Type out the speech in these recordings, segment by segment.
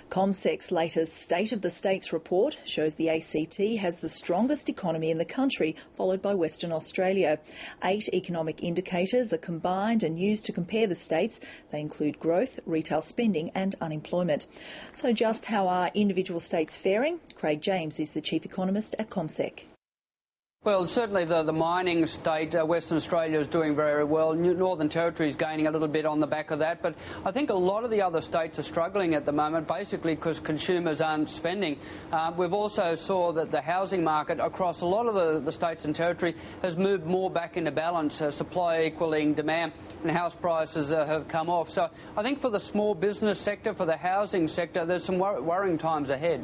CommSec's latest State of the States report shows the ACT has the strongest economy in the country, followed by Western Australia. 8 economic indicators are combined and used to compare the states. They include growth, retail spending and unemployment. So just how are individual states faring? Craig James is the Chief Economist at CommSec. Well, certainly the mining state, Western Australia, is doing very well. Northern Territory is gaining a little bit on the back of that. But I think a lot of the other states are struggling at the moment, basically because consumers aren't spending. We've also saw that the housing market across a lot of the states and territory has moved more back into balance, supply equaling demand, and house prices have come off. So I think for the small business sector, for the housing sector, there's some worrying times ahead.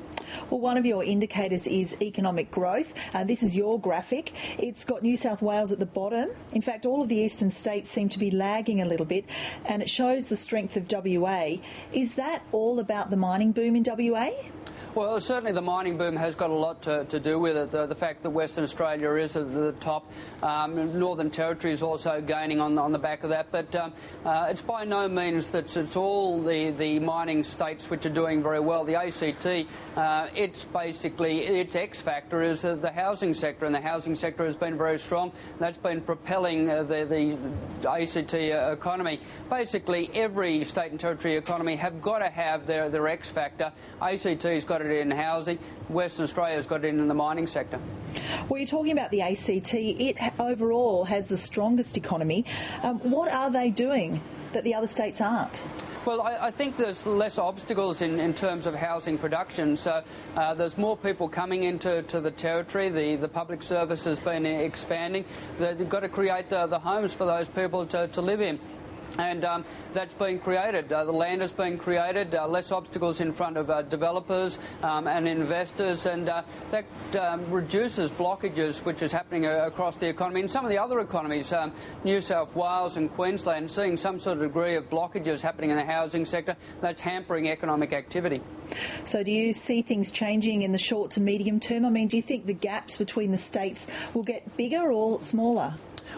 Well, one of your indicators is economic growth. This is your graphic. It's got New South Wales at the bottom. In fact, all of the eastern states seem to be lagging a little bit, and it shows the strength of WA. Is that all about the mining boom in WA? Well, certainly the mining boom has got a lot to do with it. The fact that Western Australia is at the top, Northern Territory is also gaining on the back of that. But it's by no means that it's all the mining states which are doing very well. The ACT, it's basically, its X factor is the housing sector, and the housing sector has been very strong. That's been propelling the ACT economy. Basically, every state and territory economy have got to have their X factor. ACT's got it in housing. Western Australia's got it in the mining sector. Well, you're talking about the ACT. It overall has the strongest economy. What are they doing that the other states aren't? Well, I think there's less obstacles in terms of housing production. So there's more people coming into the territory. The public service has been expanding. They've got to create the homes for those people to live in. And that's been created. The land has been created, less obstacles in front of developers and investors, and that reduces blockages which is happening across the economy. And some of the other economies, New South Wales and Queensland, seeing some sort of degree of blockages happening in the housing sector that's hampering economic activity. So do you see things changing in the short to medium term? I mean, do you think the gaps between the states will get bigger or smaller?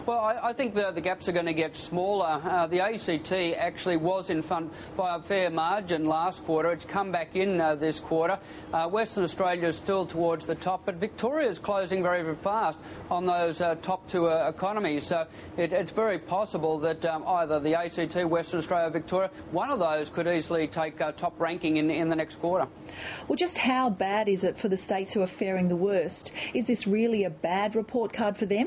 Well, I think the gaps are going to get smaller. The ACT actually was in front by a fair margin last quarter. It's come back in this quarter. Western Australia is still towards the top, but Victoria is closing very, very fast on those top 2 economies. So it's very possible that either the ACT, Western Australia, Victoria, one of those could easily take top ranking in the next quarter. Well, just how bad is it for the states who are faring the worst? Is this really a bad report card for them?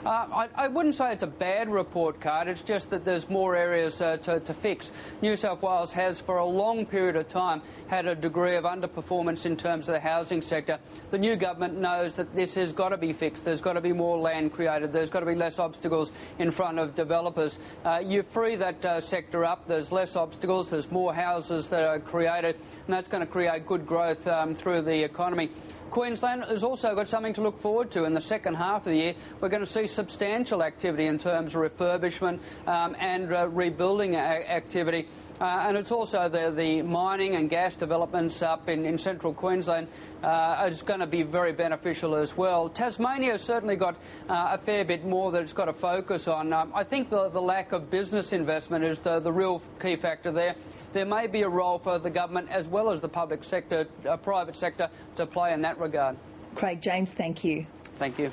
I wouldn't say it's a bad report card. It's just that there's more areas to fix. New South Wales has, for a long period of time, had a degree of underperformance in terms of the housing sector. The new government knows that this has got to be fixed. There's got to be more land created. There's got to be less obstacles in front of developers. You free that sector up. There's less obstacles. There's more houses that are created, and that's going to create good growth through the economy. Queensland has also got something to look forward to. In the second half of the year, we're going to see substantial activity in terms of refurbishment and rebuilding activity. And it's also the mining and gas developments up in central Queensland is going to be very beneficial as well. Tasmania has certainly got a fair bit more that it's got to focus on. I think the lack of business investment is the real key factor there. There may be a role for the government as well as the public sector, private sector, to play in that regard. Craig James, thank you. Thank you.